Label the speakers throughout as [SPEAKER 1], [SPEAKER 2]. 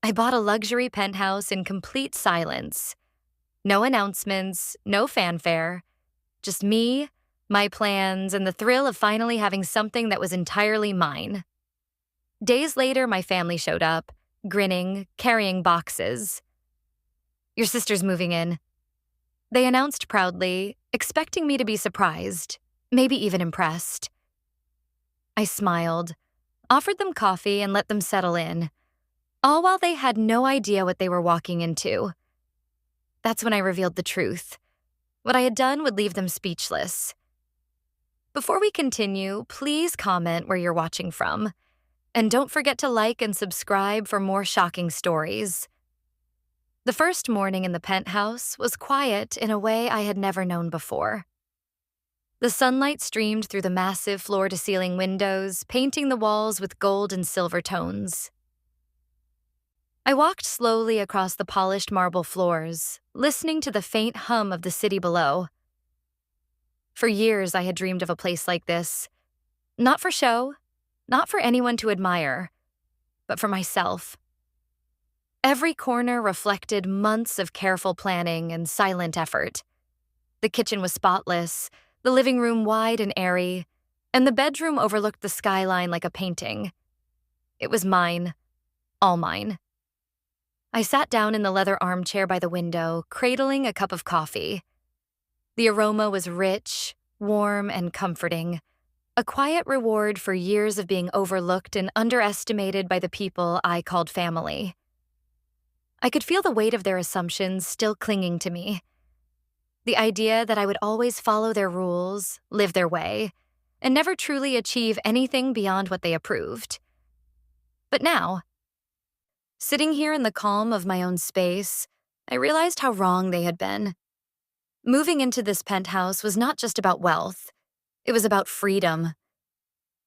[SPEAKER 1] I bought a luxury penthouse in complete silence. No announcements, no fanfare, just me, my plans, and the thrill of finally having something that was entirely mine. Days later, my family showed up, grinning, carrying boxes. "Your sister's moving in," they announced proudly, expecting me to be surprised, maybe even impressed. I smiled, offered them coffee, and let them settle in, all while they had no idea what they were walking into. That's when I revealed the truth. What I had done would leave them speechless. Before we continue, please comment where you're watching from. And don't forget to like and subscribe for more shocking stories. The first morning in the penthouse was quiet in a way I had never known before. The sunlight streamed through the massive floor-to-ceiling windows, painting the walls with gold and silver tones. I walked slowly across the polished marble floors, listening to the faint hum of the city below. For years, I had dreamed of a place like this. Not for show, not for anyone to admire, but for myself. Every corner reflected months of careful planning and silent effort. The kitchen was spotless, the living room wide and airy, and the bedroom overlooked the skyline like a painting. It was mine, all mine. I sat down in the leather armchair by the window, cradling a cup of coffee. The aroma was rich, warm, and comforting, a quiet reward for years of being overlooked and underestimated by the people I called family. I could feel the weight of their assumptions still clinging to me. The idea that I would always follow their rules, live their way, and never truly achieve anything beyond what they approved. But now, sitting here in the calm of my own space, I realized how wrong they had been. Moving into this penthouse was not just about wealth. It was about freedom.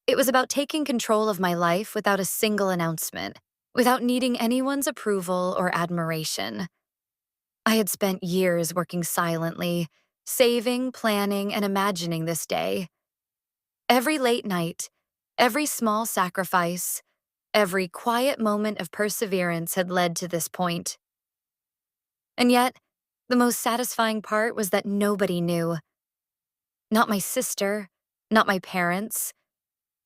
[SPEAKER 1] It was about taking control of my life without a single announcement, without needing anyone's approval or admiration. I had spent years working silently, saving, planning, and imagining this day. Every late night, every small sacrifice, every quiet moment of perseverance had led to this point. And yet, the most satisfying part was that nobody knew. Not my sister, not my parents,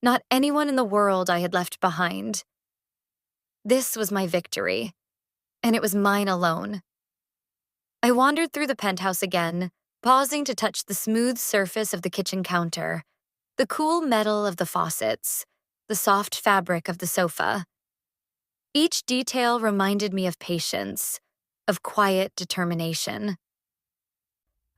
[SPEAKER 1] not anyone in the world I had left behind. This was my victory, and it was mine alone. I wandered through the penthouse again, pausing to touch the smooth surface of the kitchen counter, the cool metal of the faucets, the soft fabric of the sofa. Each detail reminded me of patience, of quiet determination.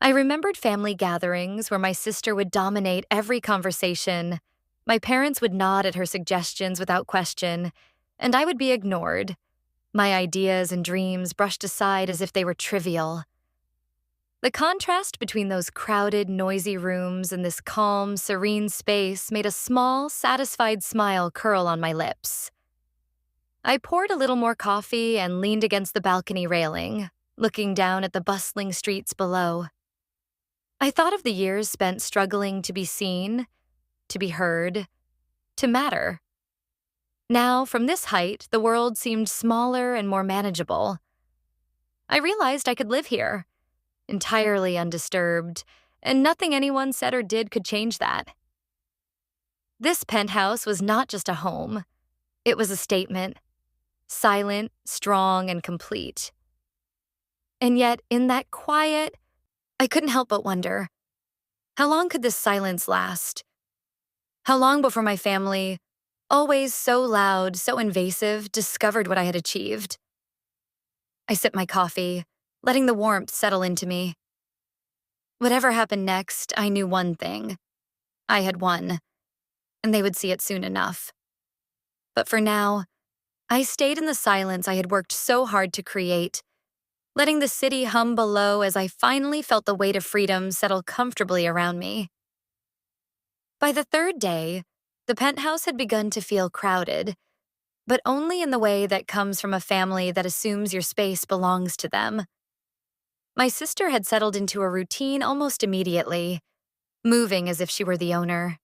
[SPEAKER 1] I remembered family gatherings where my sister would dominate every conversation, my parents would nod at her suggestions without question, and I would be ignored, my ideas and dreams brushed aside as if they were trivial. The contrast between those crowded, noisy rooms and this calm, serene space made a small, satisfied smile curl on my lips. I poured a little more coffee and leaned against the balcony railing, looking down at the bustling streets below. I thought of the years spent struggling to be seen, to be heard, to matter. Now, from this height, the world seemed smaller and more manageable. I realized I could live here, entirely undisturbed, and nothing anyone said or did could change that. This penthouse was not just a home. It was a statement, silent, strong, and complete. And yet, in that quiet, I couldn't help but wonder, how long could this silence last? How long before my family, always so loud, so invasive, discovered what I had achieved? I sipped my coffee, letting the warmth settle into me. Whatever happened next, I knew one thing. I had won, and they would see it soon enough. But for now, I stayed in the silence I had worked so hard to create, letting the city hum below as I finally felt the weight of freedom settle comfortably around me. By the third day, the penthouse had begun to feel crowded, but only in the way that comes from a family that assumes your space belongs to them. My sister had settled into a routine almost immediately, moving as if she were the owner.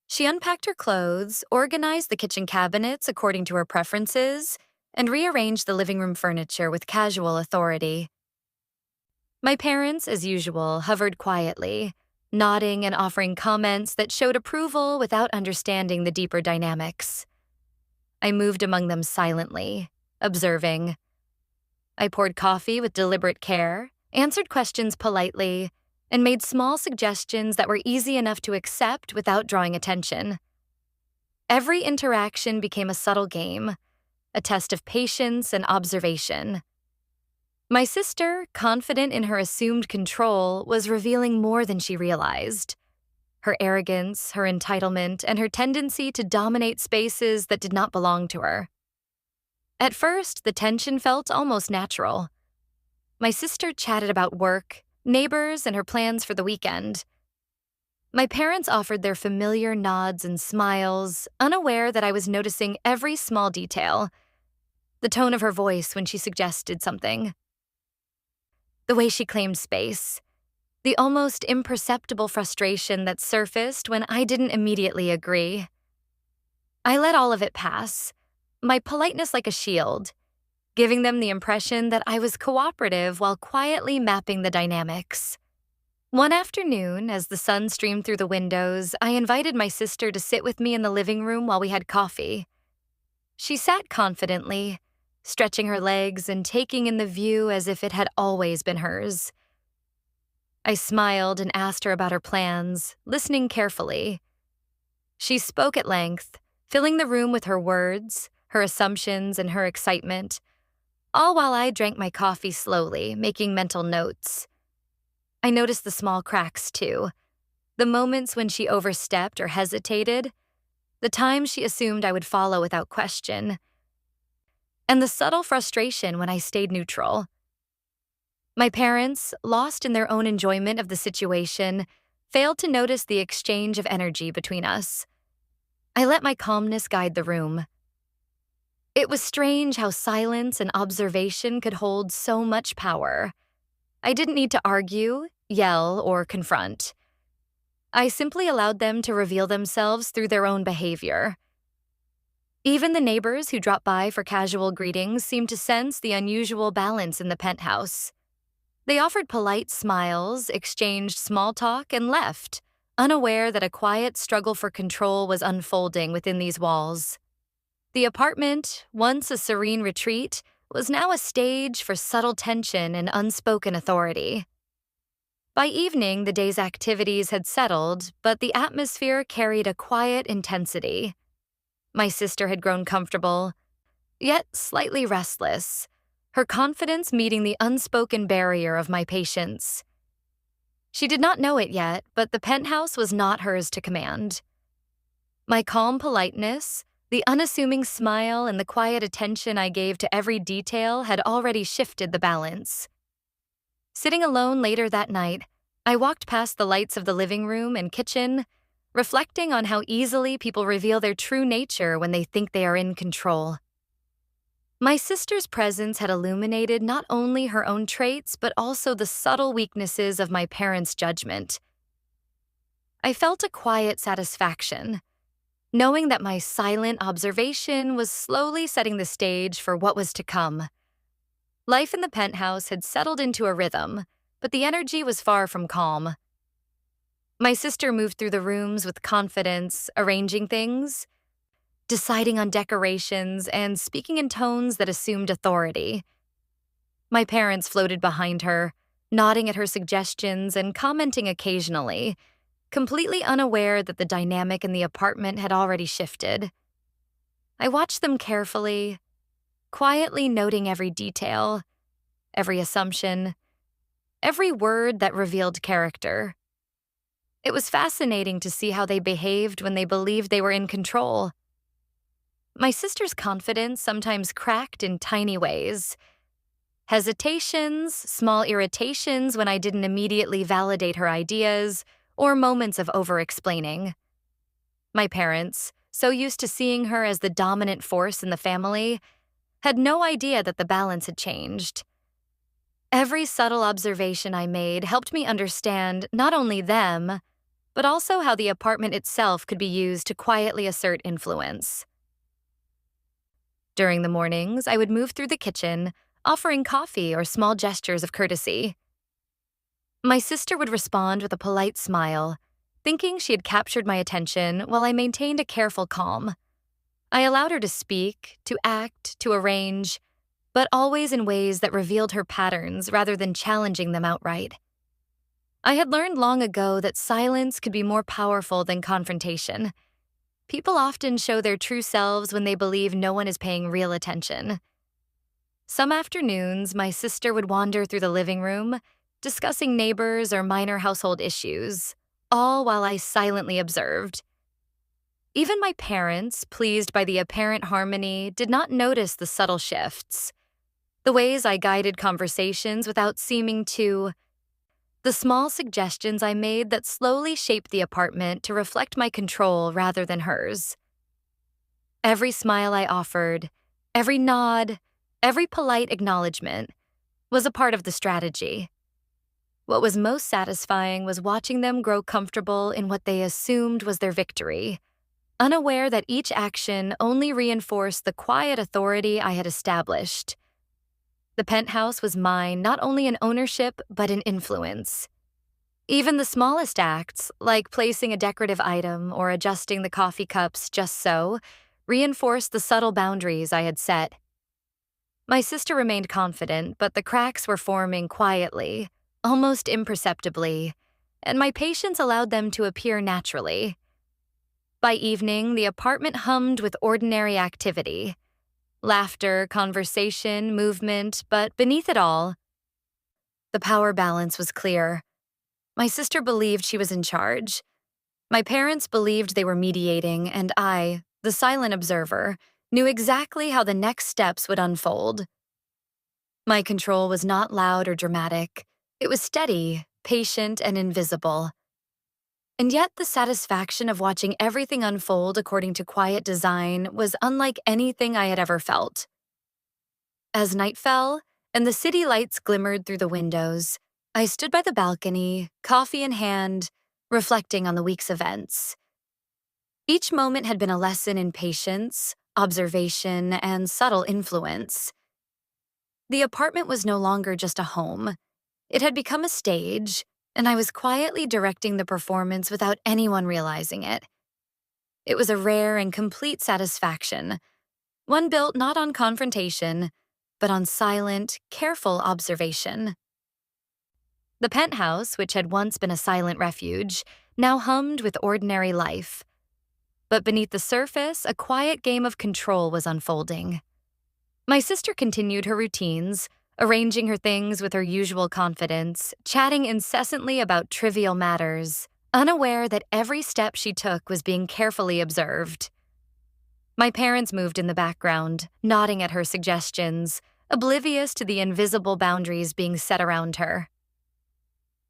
[SPEAKER 1] She unpacked her clothes, organized the kitchen cabinets according to her preferences, and rearranged the living room furniture with casual authority. My parents, as usual, hovered quietly, nodding and offering comments that showed approval without understanding the deeper dynamics. I moved among them silently, observing. I poured coffee with deliberate care, answered questions politely, and made small suggestions that were easy enough to accept without drawing attention. Every interaction became a subtle game, a test of patience and observation. My sister, confident in her assumed control, was revealing more than she realized. Her arrogance, her entitlement, and her tendency to dominate spaces that did not belong to her. At first, the tension felt almost natural. My sister chatted about work, neighbors, and her plans for the weekend. My parents offered their familiar nods and smiles, unaware that I was noticing every small detail. The tone of her voice when she suggested something. The way she claimed space. The almost imperceptible frustration that surfaced when I didn't immediately agree. I let all of it pass, my politeness like a shield, giving them the impression that I was cooperative while quietly mapping the dynamics. One afternoon, as the sun streamed through the windows, I invited my sister to sit with me in the living room while we had coffee. She sat confidently, stretching her legs and taking in the view as if it had always been hers. I smiled and asked her about her plans, listening carefully. She spoke at length, filling the room with her words, her assumptions, and her excitement, all while I drank my coffee slowly, making mental notes. I noticed the small cracks, too, the moments when she overstepped or hesitated, the times she assumed I would follow without question, and the subtle frustration when I stayed neutral. My parents, lost in their own enjoyment of the situation, failed to notice the exchange of energy between us. I let my calmness guide the room. It was strange how silence and observation could hold so much power. I didn't need to argue, yell, or confront. I simply allowed them to reveal themselves through their own behavior. Even the neighbors who dropped by for casual greetings seemed to sense the unusual balance in the penthouse. They offered polite smiles, exchanged small talk, and left, unaware that a quiet struggle for control was unfolding within these walls. The apartment, once a serene retreat, was now a stage for subtle tension and unspoken authority. By evening, the day's activities had settled, but the atmosphere carried a quiet intensity. My sister had grown comfortable, yet slightly restless, her confidence meeting the unspoken barrier of my patience. She did not know it yet, but the penthouse was not hers to command. My calm politeness, the unassuming smile, and the quiet attention I gave to every detail had already shifted the balance. Sitting alone later that night, I walked past the lights of the living room and kitchen, reflecting on how easily people reveal their true nature when they think they are in control. My sister's presence had illuminated not only her own traits, but also the subtle weaknesses of my parents' judgment. I felt a quiet satisfaction, knowing that my silent observation was slowly setting the stage for what was to come. Life in the penthouse had settled into a rhythm, but the energy was far from calm. My sister moved through the rooms with confidence, arranging things, deciding on decorations, and speaking in tones that assumed authority. My parents floated behind her, nodding at her suggestions and commenting occasionally, completely unaware that the dynamic in the apartment had already shifted. I watched them carefully, quietly noting every detail, every assumption, every word that revealed character. It was fascinating to see how they behaved when they believed they were in control. My sister's confidence sometimes cracked in tiny ways. Hesitations, small irritations when I didn't immediately validate her ideas, or moments of over-explaining. My parents, so used to seeing her as the dominant force in the family, had no idea that the balance had changed. Every subtle observation I made helped me understand not only them, but also how the apartment itself could be used to quietly assert influence. During the mornings, I would move through the kitchen, offering coffee or small gestures of courtesy. My sister would respond with a polite smile, thinking she had captured my attention while I maintained a careful calm. I allowed her to speak, to act, to arrange, but always in ways that revealed her patterns rather than challenging them outright. I had learned long ago that silence could be more powerful than confrontation. People often show their true selves when they believe no one is paying real attention. Some afternoons, my sister would wander through the living room, discussing neighbors or minor household issues, all while I silently observed. Even my parents, pleased by the apparent harmony, did not notice the subtle shifts, the ways I guided conversations without seeming to, the small suggestions I made that slowly shaped the apartment to reflect my control rather than hers. Every smile I offered, every nod, every polite acknowledgement was a part of the strategy. What was most satisfying was watching them grow comfortable in what they assumed was their victory, unaware that each action only reinforced the quiet authority I had established. The penthouse was mine not only in ownership but in influence. Even the smallest acts, like placing a decorative item or adjusting the coffee cups just so, reinforced the subtle boundaries I had set. My sister remained confident, but the cracks were forming quietly, almost imperceptibly, and my patience allowed them to appear naturally. By evening, the apartment hummed with ordinary activity. Laughter, conversation, movement, but beneath it all, the power balance was clear. My sister believed she was in charge. My parents believed they were mediating, and I, the silent observer, knew exactly how the next steps would unfold. My control was not loud or dramatic. It was steady, patient, and invisible. And yet the satisfaction of watching everything unfold according to quiet design was unlike anything I had ever felt. As night fell, and the city lights glimmered through the windows, I stood by the balcony, coffee in hand, reflecting on the week's events. Each moment had been a lesson in patience, observation, and subtle influence. The apartment was no longer just a home. It had become a stage, and I was quietly directing the performance without anyone realizing it. It was a rare and complete satisfaction, one built not on confrontation, but on silent, careful observation. The penthouse, which had once been a silent refuge, now hummed with ordinary life. But beneath the surface, a quiet game of control was unfolding. My sister continued her routines, arranging her things with her usual confidence, chatting incessantly about trivial matters, unaware that every step she took was being carefully observed. My parents moved in the background, nodding at her suggestions, oblivious to the invisible boundaries being set around her.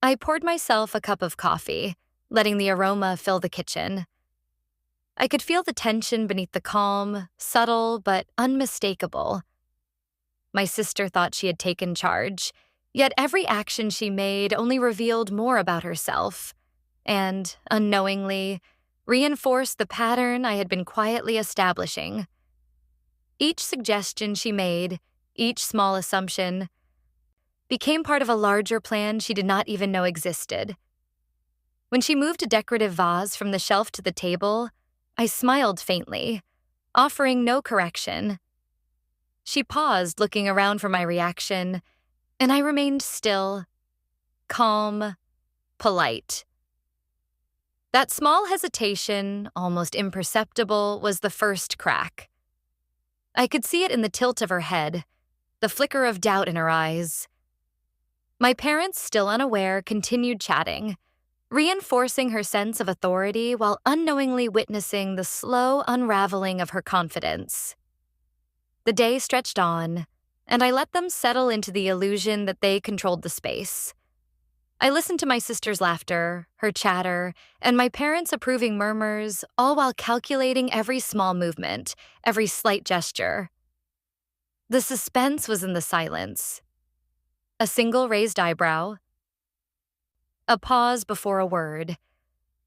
[SPEAKER 1] I poured myself a cup of coffee, letting the aroma fill the kitchen. I could feel the tension beneath the calm, subtle but unmistakable. My sister thought she had taken charge, yet every action she made only revealed more about herself, and, unknowingly, reinforced the pattern I had been quietly establishing. Each suggestion she made, each small assumption, became part of a larger plan she did not even know existed. When she moved a decorative vase from the shelf to the table, I smiled faintly, offering no correction. She paused, looking around for my reaction, and I remained still, calm, polite. That small hesitation, almost imperceptible, was the first crack. I could see it in the tilt of her head, the flicker of doubt in her eyes. My parents, still unaware, continued chatting, reinforcing her sense of authority while unknowingly witnessing the slow unraveling of her confidence. The day stretched on, and I let them settle into the illusion that they controlled the space. I listened to my sister's laughter, her chatter, and my parents' approving murmurs, all while calculating every small movement, every slight gesture. The suspense was in the silence. A single raised eyebrow, a pause before a word,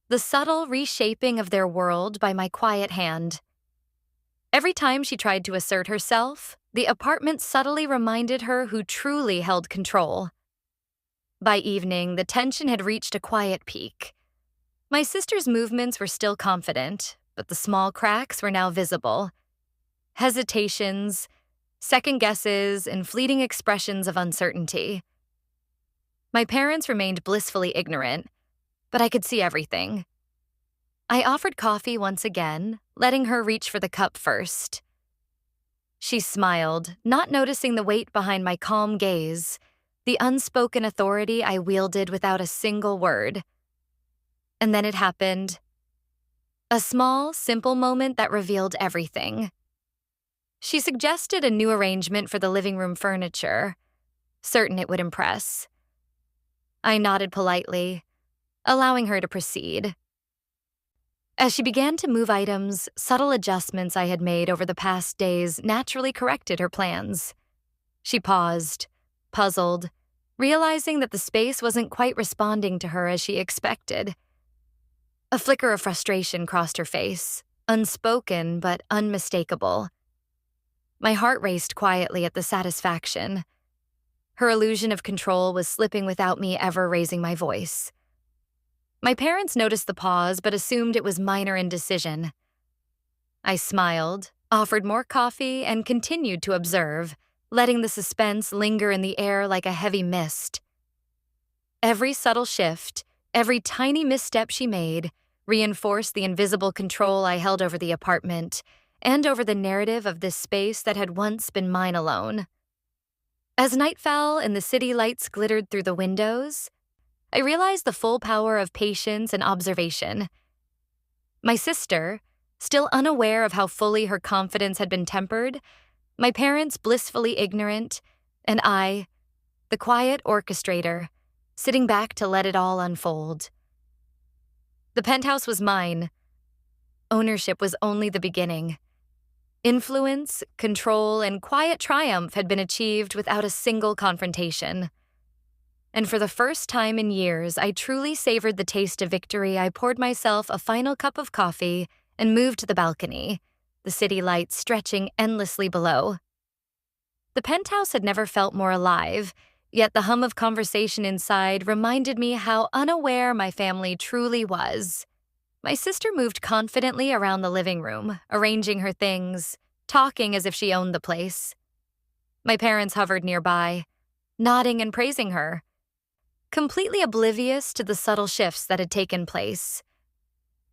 [SPEAKER 1] the subtle reshaping of their world by my quiet hand. Every time she tried to assert herself, the apartment subtly reminded her who truly held control. By evening, the tension had reached a quiet peak. My sister's movements were still confident, but the small cracks were now visible. Hesitations, second guesses, and fleeting expressions of uncertainty. My parents remained blissfully ignorant, but I could see everything. I offered coffee once again, letting her reach for the cup first. She smiled, not noticing the weight behind my calm gaze, the unspoken authority I wielded without a single word. And then it happened. A small, simple moment that revealed everything. She suggested a new arrangement for the living room furniture, certain it would impress. I nodded politely, allowing her to proceed. As she began to move items, subtle adjustments I had made over the past days naturally corrected her plans. She paused, puzzled, realizing that the space wasn't quite responding to her as she expected. A flicker of frustration crossed her face, unspoken but unmistakable. My heart raced quietly at the satisfaction. Her illusion of control was slipping without me ever raising my voice. My parents noticed the pause but assumed it was minor indecision. I smiled, offered more coffee, and continued to observe, letting the suspense linger in the air like a heavy mist. Every subtle shift, every tiny misstep she made, reinforced the invisible control I held over the apartment and over the narrative of this space that had once been mine alone. As night fell and the city lights glittered through the windows, I realized the full power of patience and observation. My sister, still unaware of how fully her confidence had been tempered, my parents blissfully ignorant, and I, the quiet orchestrator, sitting back to let it all unfold. The penthouse was mine. Ownership was only the beginning. Influence, control, and quiet triumph had been achieved without a single confrontation. And for the first time in years, I truly savored the taste of victory. I poured myself a final cup of coffee and moved to the balcony, the city lights stretching endlessly below. The penthouse had never felt more alive, yet the hum of conversation inside reminded me how unaware my family truly was. My sister moved confidently around the living room, arranging her things, talking as if she owned the place. My parents hovered nearby, nodding and praising her, completely oblivious to the subtle shifts that had taken place.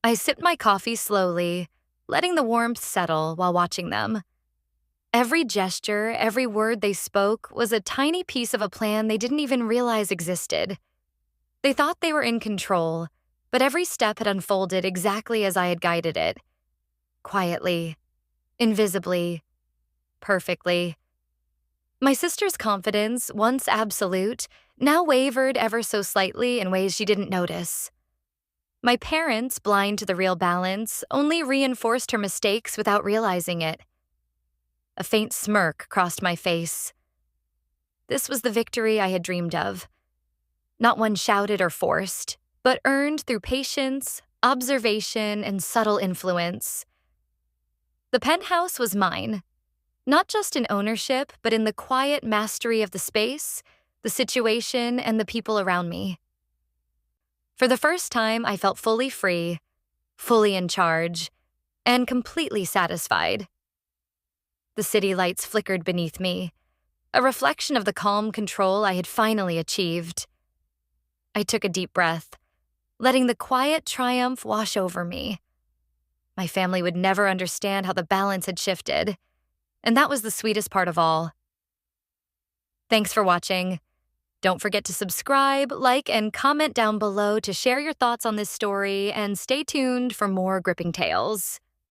[SPEAKER 1] I sipped my coffee slowly, letting the warmth settle while watching them. Every gesture, every word they spoke was a tiny piece of a plan they didn't even realize existed. They thought they were in control, but every step had unfolded exactly as I had guided it. Quietly, invisibly, perfectly. My sister's confidence, once absolute, now wavered ever so slightly in ways she didn't notice. My parents, blind to the real balance, only reinforced her mistakes without realizing it. A faint smirk crossed my face. This was the victory I had dreamed of. Not one shouted or forced, but earned through patience, observation, and subtle influence. The penthouse was mine, not just in ownership, but in the quiet mastery of the space, the situation, and the people around me. For the first time, I felt fully free, fully in charge, and completely satisfied. The city lights flickered beneath me, a reflection of the calm control I had finally achieved. I took a deep breath, letting the quiet triumph wash over me. My family would never understand how the balance had shifted, and that was the sweetest part of all. Thanks for watching. Don't forget to subscribe, like, and comment down below to share your thoughts on this story, and stay tuned for more gripping tales.